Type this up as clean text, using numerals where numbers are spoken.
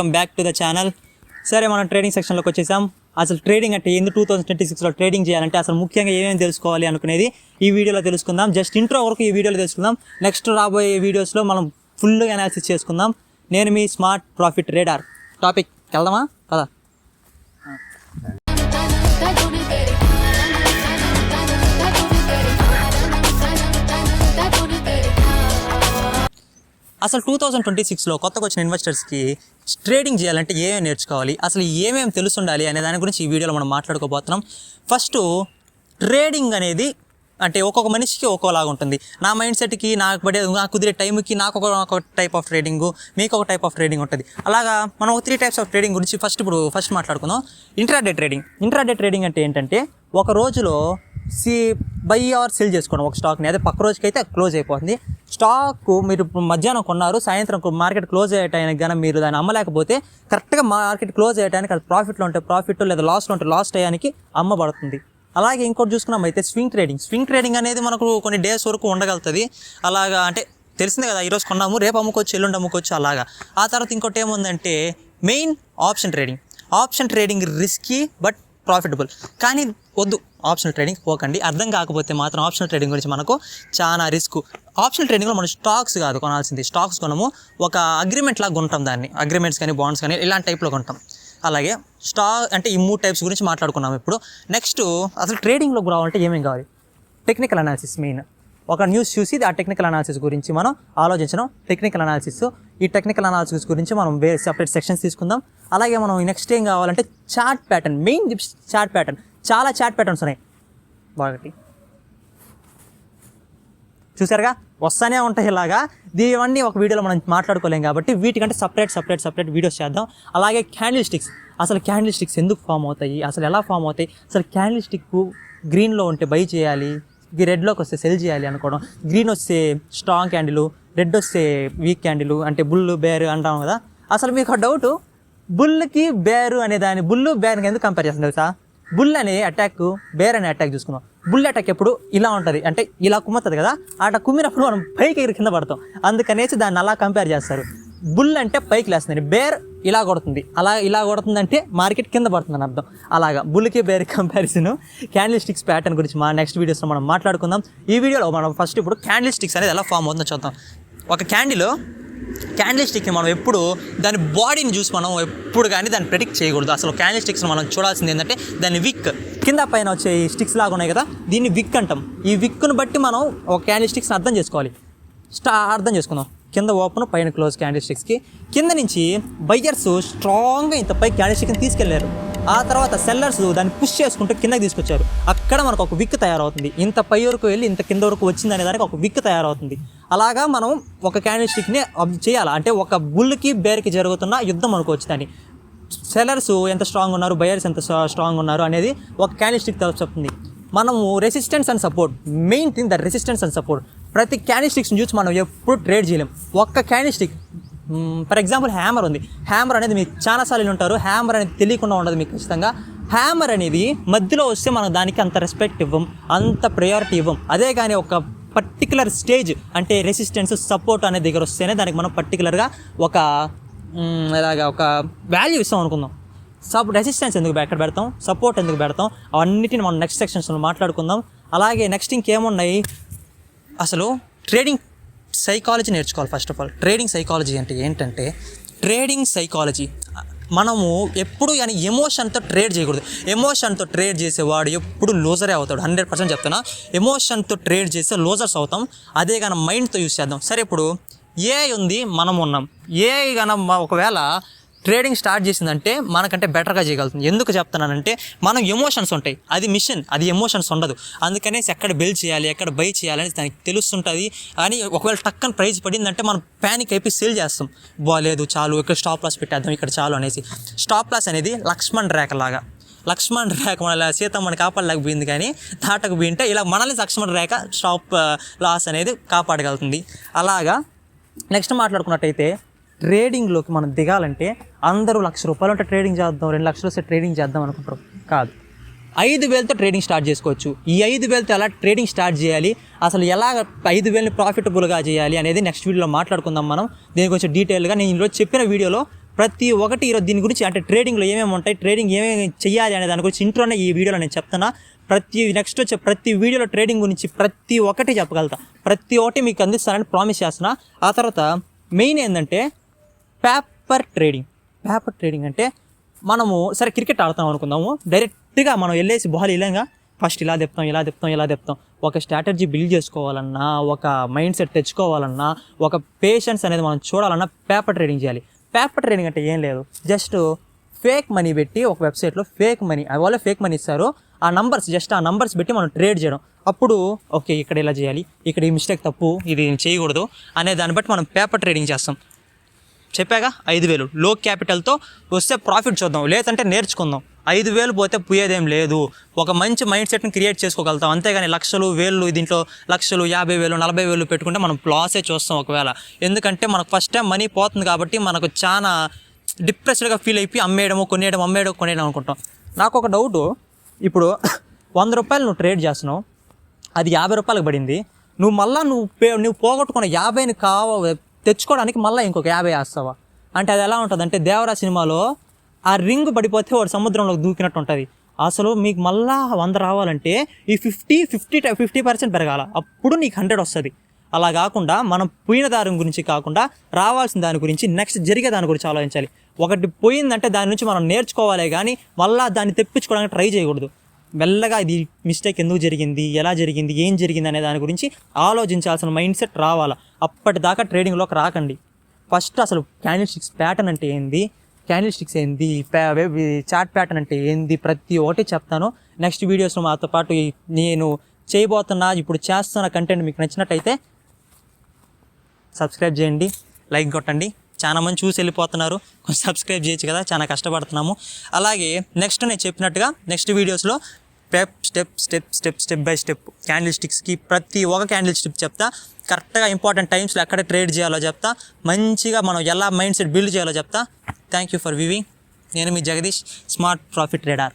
Welcome back to the channel. సరే, మనం trading సెక్షన్లోకి వచ్చేసాం. అసలు ట్రేడింగ్ అంటే ఎందుకు 2026లో ట్రేడింగ్ చేయాలంటే అసలు ముఖ్యంగా ఏమేమి తెలుసుకోవాలి అనుకునేది ఈ వీడియోలో తెలుసుకుందాం. జస్ట్ ఇంట్రో వరకు ఈ వీడియోలో తెలుసుకుందాం. నెక్స్ట్ రాబోయే వీడియోస్లో మనం ఫుల్గా అనాలిసిస్ చేసుకుందాం. నేను మీ స్మార్ట్ ప్రాఫిట్ రేడార్. టాపిక్ వెళ్దామా కదా. అసలు 2026లో కొత్తగా వచ్చిన ఇన్వెస్టర్స్కి ట్రేడింగ్ చేయాలంటే ఏమేమి నేర్చుకోవాలి, అసలు ఏమేమి తెలుసుండాలి అనే దాని గురించి ఈ వీడియోలో మనం మాట్లాడుకోబోతున్నాం. ఫస్ట్, ట్రేడింగ్ అనేది అంటే ఒక్కొక్క మనిషికి ఒక్కోలాగా ఉంటుంది. నా మైండ్ సెట్కి, నాకు కుదిరే టైంకి నాకు ఒక టైప్ ఆఫ్ ట్రేడింగ్, మీకు ఒక టైప్ ఆఫ్ ట్రేడింగ్ ఉంటుంది. అలాగా మనం 3 టైప్స్ ఆఫ్ ట్రేడింగ్ గురించి ఫస్ట్ మాట్లాడుకుందాం. Intraday trading. ఇంట్రాడే ట్రేడింగ్ అంటే ఏంటంటే ఒక రోజులో బై ఆర్ సెల్ చేసుకోవడం ఒక స్టాక్ని. అదే పక్క రోజుకి అయితే క్లోజ్ అయిపోతుంది. స్టాక్ మీరు మధ్యాహ్నం కొన్నారు, సాయంత్రం మార్కెట్ క్లోజ్ అయ్యేటానికి కానీ మీరు దాన్ని అమ్మలేకపోతే కరెక్ట్గా మార్కెట్ క్లోజ్ అయ్యేటానికి అది ప్రాఫిట్లో ఉంటే ప్రాఫిట్, లేదా లాస్లో ఉంటే లాస్ట్ అయ్యానికి అమ్మబడుతుంది. అలాగే ఇంకోటి చూసుకున్నాం అయితే స్వింగ్ ట్రేడింగ్. స్వింగ్ ట్రేడింగ్ అనేది మనకు కొన్ని డేస్ వరకు ఉండగలుగుతుంది. అలాగా అంటే తెలిసిందే కదా, ఈరోజు కొన్నాము రేపు అమ్ముకోవచ్చు, ఎల్లుండి అమ్ముకోవచ్చు అలాగా. ఆ తర్వాత ఇంకోటి ఏముందంటే main option trading. Option trading risky but profitable. కానీ వద్దు, ఆప్షనల్ ట్రేడింగ్ పోకండి. అర్థం కాకపోతే మాత్రం ఆప్షనల్ ట్రేడింగ్ గురించి మనకు చాలా రిస్క్. ఆప్షనల్ ట్రేడింగ్లో మనం స్టాక్స్ కాదు కొనాల్సింది. స్టాక్స్ కొనము, ఒక అగ్రిమెంట్ లాగా కొంటాం దాన్ని. అగ్రిమెంట్స్ కానీ బాండ్స్ కానీ ఇలాంటి టైప్లో కొంటాం. అలాగే అంటే ఈ 3 టైప్స్ గురించి మాట్లాడుకున్నాం ఇప్పుడు. నెక్స్ట్, అసలు ట్రేడింగ్లో రావాలంటే ఏమేమి కావాలి? Technical analysis main. ఒక న్యూస్ చూసి ఆ టెక్నికల్ అనాలిసిస్ గురించి మనం ఆలోచించడం టెక్నికల్ అనాలిసిస్. ఈ టెక్నికల్ అనాలిసిస్ గురించి మనం వేరే సెపరేట్ సెక్షన్స్ తీసుకుందాం. అలాగే మనం నెక్స్ట్ ఏం కావాలంటే chart pattern. Main chart pattern. చాలా చార్ట్ ప్యాటర్న్స్ ఉన్నాయి. బాగా చూసారుగా, వస్తానే ఉంటాయి ఇలాగా. ఇవన్నీ ఒక వీడియోలో మనం మాట్లాడుకోలేం కాబట్టి వీటికంటే సపరేట్ వీడియోస్ చేద్దాం. అలాగే క్యాండిల్ స్టిక్స్. అసలు క్యాండిల్ స్టిక్స్ ఎందుకు ఫామ్ అవుతాయి, అసలు ఎలా ఫామ్ అవుతాయి, అసలు క్యాండిల్ స్టిక్ గ్రీన్లో ఉంటే బై చేయాలి, రెడ్లోకి వస్తే సెల్ చేయాలి అనుకోవడం, గ్రీన్ వస్తే స్ట్రాంగ్ క్యాండిల్, రెడ్ వస్తే వీక్ క్యాండిల్, అంటే బుల్ బేర్ అంటాం కదా. అసలు మీకు డౌట్, బుల్కి బేరు అనే దాన్ని, బుల్లు బేర్కి ఎందుకు కంపేర్ చేస్తాం తెలుసా? బుల్ అనే అటాక్, బేర్ అనే అటాక్ చూసుకున్నాం. బుల్ అటాక్ ఎప్పుడు ఇలా ఉంటుంది, అంటే ఇలా కుమ్ముతుంది కదా, అట కుమ్మినప్పుడు మనం పైకి ఎగిరి కింద పడతాం. అందుకనేసి దాన్ని అలా కంపేర్ చేస్తారు. బుల్ అంటే పైకి లేస్తుంది, బేర్ ఇలా కొడుతుంది. ఇలా కొడుతుందంటే మార్కెట్ కింద పడుతుందని అర్థం. అలాగా బుల్కి bear comparison. Candlesticks pattern గురించి నెక్స్ట్ వీడియోస్లో మనం మాట్లాడుకుందాం. ఈ వీడియోలో మనం ఫస్ట్ ఇప్పుడు క్యాండిల్ స్టిక్స్ అనేది ఎలా ఫామ్ అవుతుందో చూద్దాం. ఒక క్యాండిల్ స్టిక్ని మనం ఎప్పుడు దాని బాడీని చూసి మనం ఎప్పుడు కానీ దాన్ని ప్రెడిక్ట్ చేయకూడదు. అసలు క్యాండిల్ స్టిక్స్ని మనం చూడాల్సింది ఏంటంటే దాన్ని విక్, కింద పైన వచ్చే ఈ స్టిక్స్ లాగా ఉన్నాయి కదా, దీన్ని విక్ అంటాం. ఈ విక్ను బట్టి మనం ఒక క్యాండిల్ స్టిక్స్ని అర్థం చేసుకోవాలి. అర్థం చేసుకుందాం. కింద ఓపెన్, పైన క్లోజ్ క్యాండిల్ స్టిక్స్కి. కింద నుంచి బయ్యర్స్ స్ట్రాంగ్గా ఇంత పై క్యాండిల్ స్టిక్ని తీసుకెళ్లారు. ఆ తర్వాత సెల్లర్స్ దాన్ని పుష్ చేసుకుంటూ కిందకి తీసుకొచ్చారు. అక్కడ మనకు ఒక విక్ తయారవుతుంది. ఇంత పై వరకు వెళ్ళి ఇంత కింద వరకు వచ్చిందనే దానికి ఒక విక్ తయారవుతుంది. అలాగా మనం ఒక క్యాండిల్ స్టిక్ని చేయాలి. అంటే ఒక బుల్కి బేర్కి జరుగుతున్న యుద్ధం అనుకోవచ్చు దాన్ని. సెల్లర్స్ ఎంత స్ట్రాంగ్ ఉన్నారు, బయర్స్ ఎంత స్ట్రాంగ్ ఉన్నారు అనేది ఒక క్యాండిల్ స్టిక్ చెప్తుంది. మనము resistance and support, main thing that resistance and support. ప్రతి క్యాండిల్ స్టిక్స్ని చూసి మనం ఎప్పుడు ట్రేడ్ చేయలేం. ఒక్క candle stick, for example hammer ఉంది. హ్యామర్ అనేది మీకు చాలాసార్లు ఉంటారు. హ్యామర్ అనేది తెలియకుండా ఉండదు మీకు ఖచ్చితంగా. హ్యామర్ అనేది మధ్యలో వస్తే మనం దానికి అంత రెస్పెక్ట్ ఇవ్వం, అంత ప్రయారిటీ ఇవ్వం. అదే కానీ ఒక పర్టికులర్ స్టేజ్ అంటే రెసిస్టెన్స్, సపోర్ట్ అనే దగ్గర వస్తేనే దానికి మనం పర్టికులర్గా ఒక వాల్యూ ఇస్తాం అనుకుందాం. రెసిస్టెన్స్ ఎందుకు ఎక్కడ పెడతాం, సపోర్ట్ ఎందుకు పెడతాం, అన్నిటిని మనం నెక్స్ట్ సెక్షన్స్లో మాట్లాడుకుందాం. అలాగే నెక్స్ట్ ఇంకేమున్నాయి, అసలు ట్రేడింగ్ సైకాలజీ నేర్చుకోవాలి. First of all trading psychology అంటే ఏంటంటే, ట్రేడింగ్ సైకాలజీ మనము ఎప్పుడు కానీ ఎమోషన్తో ట్రేడ్ చేయకూడదు. ఎమోషన్తో ట్రేడ్ చేసేవాడు ఎప్పుడు లూజరే అవుతాడు. 100% చెప్తున్నా. ఎమోషన్తో ట్రేడ్ చేస్తే లూజర్స్ అవుతాం. అదే కానీ మైండ్తో యూస్ చేద్దాం. సరే, ఇప్పుడు ఏఐ ఉంది, మనం ఉన్నాం. ఏఐ కానీ ఒకవేళ ట్రేడింగ్ స్టార్ట్ చేసిందంటే మనకంటే బెటర్గా చేయగలుగుతుంది. ఎందుకు చెప్తున్నానంటే, మనం ఎమోషన్స్ ఉంటాయి, అది మిషన్, అది ఎమోషన్స్ ఉండదు. అందుకనేసి ఎక్కడ బెల్ చేయాలి, ఎక్కడ బై చేయాలని దానికి తెలుస్తుంటుంది. అని ఒకవేళ టక్కన ప్రైజ్ పడిందంటే మనం ప్యానిక్ అయిపోయి సేల్ చేస్తాం. బాలేదు, చాలు, ఇక్కడ స్టాప్ లాస్ పెట్టేద్దాం, ఇక్కడ చాలు అనేసి. స్టాప్ లాస్ అనేది లక్ష్మణ్ రేఖ లాగా. లక్ష్మణ్ రేఖ మన సీతమ్మని కాపాడలేకపోయింది, కానీ తాటకు పోయింటే ఇలా మనల్ని లక్ష్మణ్ రేఖ స్టాప్ లాస్ అనేది కాపాడగలుగుతుంది. అలాగా నెక్స్ట్ మాట్లాడుకున్నట్టయితే, ట్రేడింగ్లోకి మనం దిగాలంటే అందరూ ₹1,00,000 ఉంటే ట్రేడింగ్ చేద్దాం, 2 లక్షలు వస్తే ట్రేడింగ్ చేద్దాం అనుకుంటారు. కాదు, 5,000తో ట్రేడింగ్ స్టార్ట్ చేసుకోవచ్చు. ఈ 5,000తో ఎలా ట్రేడింగ్ స్టార్ట్ చేయాలి, అసలు ఎలా 5,000ని ప్రాఫిటబుల్గా చేయాలి అనేది నెక్స్ట్ వీడియోలో మాట్లాడుకుందాం మనం. దీని కొంచెం డీటెయిల్గా నేను ఈరోజు చెప్పిన వీడియోలో ప్రతి ఒక్కటి ఈరోజు దీని గురించి అంటే ట్రేడింగ్లో ఏమేమి ఉంటాయి, ట్రేడింగ్ ఏమేమి చేయాలి అనే దాని గురించి ఇంట్లోనే ఈ వీడియోలో నేను చెప్తున్నా. నెక్స్ట్ వచ్చే ప్రతి వీడియోలో ట్రేడింగ్ గురించి ప్రతి ఒక్కటి చెప్పగలుగుతా, ప్రతి ఒక్కటి మీకు అందిస్తానని ప్రామిస్ చేస్తున్నా. ఆ తర్వాత మెయిన్ ఏంటంటే పేపర్ ట్రేడింగ్ అంటే మనము సరే క్రికెట్ ఆడతాం అనుకుందాము, డైరెక్ట్గా మనం వెళ్ళేసి బాల్ ఇలాగా ఫస్ట్ ఇలా చెప్తాం. ఒక స్ట్రాటజీ బిల్డ్ చేసుకోవాలన్నా, ఒక మైండ్ సెట్ తెచ్చుకోవాలన్నా, ఒక పేషెన్స్ అనేది మనం చూడాలన్నా పేపర్ ట్రేడింగ్ చేయాలి. పేపర్ ట్రేడింగ్ అంటే ఏం లేదు, జస్ట్ ఫేక్ మనీ పెట్టి ఒక వెబ్సైట్లో ఫేక్ మనీ ఇస్తారు, ఆ నంబర్స్ పెట్టి మనం ట్రేడ్ చేయడం. అప్పుడు ఓకే ఇక్కడ ఇలా చేయాలి, ఇక్కడ ఈ మిస్టేక్ తప్పు, ఇది చేయకూడదు అనే దాన్ని బట్టి మనం పేపర్ ట్రేడింగ్ చేస్తాం. చెప్పాగా 5,000 లో క్యాపిటల్తో వస్తే ప్రాఫిట్ చూద్దాం, లేదంటే నేర్చుకుందాం. 5,000 పోతే పోయేదేం లేదు. ఒక మంచి మైండ్ సెట్ని క్రియేట్ చేసుకోగలుగుతాం, అంతేగాని లక్షలు వేలు దీంట్లో లక్షలు 50,000 40,000 పెట్టుకుంటే మనం లాసే చూస్తాం ఒకవేళ. ఎందుకంటే మనకు ఫస్ట్ టైం మనీ పోతుంది కాబట్టి మనకు చాలా డిప్రెస్డ్గా ఫీల్ అయిపోయి కొనేయడం అనుకుంటాం. నాకు ఒక డౌటు, ఇప్పుడు 100 రూపాయలు నువ్వు ట్రేడ్ చేస్తున్నావు, అది 50 రూపాయలకు పడింది, నువ్వు మళ్ళీ నువ్వు పోగొట్టుకున్న 50ని తెచ్చుకోవడానికి మళ్ళీ ఇంకొక 50 వేస్తావా? అంటే అది ఎలా ఉంటుంది అంటే దేవరా సినిమాలో ఆ రింగ్ పడిపోతే వాడు సముద్రంలోకి దూకినట్టు ఉంటుంది. అసలు మీకు మళ్ళా 100 రావాలంటే ఈ 50% పెరగాల, అప్పుడు నీకు 100 వస్తుంది. అలా కాకుండా మనం పోయిన దాని గురించి కాకుండా రావాల్సిన దాని గురించి, నెక్స్ట్ జరిగే దాని గురించి ఆలోచించాలి. ఒకటి పోయిందంటే దాని నుంచి మనం నేర్చుకోవాలి, కానీ మళ్ళీ దాన్ని తెప్పించుకోవడానికి ట్రై చేయకూడదు. మెల్లగా ఇది మిస్టేక్ ఎందుకు జరిగింది, ఎలా జరిగింది, ఏం జరిగింది అనే దాని గురించి ఆలోచించాల్సిన మైండ్ సెట్ రావాలా. అప్పటిదాకా ట్రేడింగ్లోకి రాకండి. ఫస్ట్ అసలు క్యాండిల్స్టిక్స్ ప్యాటర్న్ అంటే ఏంది, చార్ట్ ప్యాటర్న్ అంటే ఏంది, ప్రతి ఒక్కటి చెప్తాను. నెక్స్ట్ వీడియోస్లో మాతో పాటు నేను ఇప్పుడు చేస్తున్న కంటెంట్ మీకు నచ్చినట్టయితే సబ్స్క్రైబ్ చేయండి, లైక్ కొట్టండి. చాలా మంది చూసి వెళ్ళిపోతున్నారు, కొంచెం సబ్స్క్రైబ్ చేయొచ్చు కదా, చాలా కష్టపడుతున్నాము. అలాగే నెక్స్ట్ నేను చెప్పినట్టుగా నెక్స్ట్ వీడియోస్లో స్టెప్ బై స్టెప్ క్యాండిల్స్టిక్స్కి ప్రతి ఒక్క క్యాండిల్ స్టిక్ చెప్తా, కరెక్ట్గా ఇంపార్టెంట్ టైమ్స్లో ఎక్కడ ట్రేడ్ చేయాలో చెప్తా, మంచిగా మనం ఎలా మైండ్ సెట్ బిల్డ్ చేయాలో చెప్తా. Thank you for viewing. నేను మీ జగదీష్, స్మార్ట్ ప్రాఫిట్ ట్రేడర్.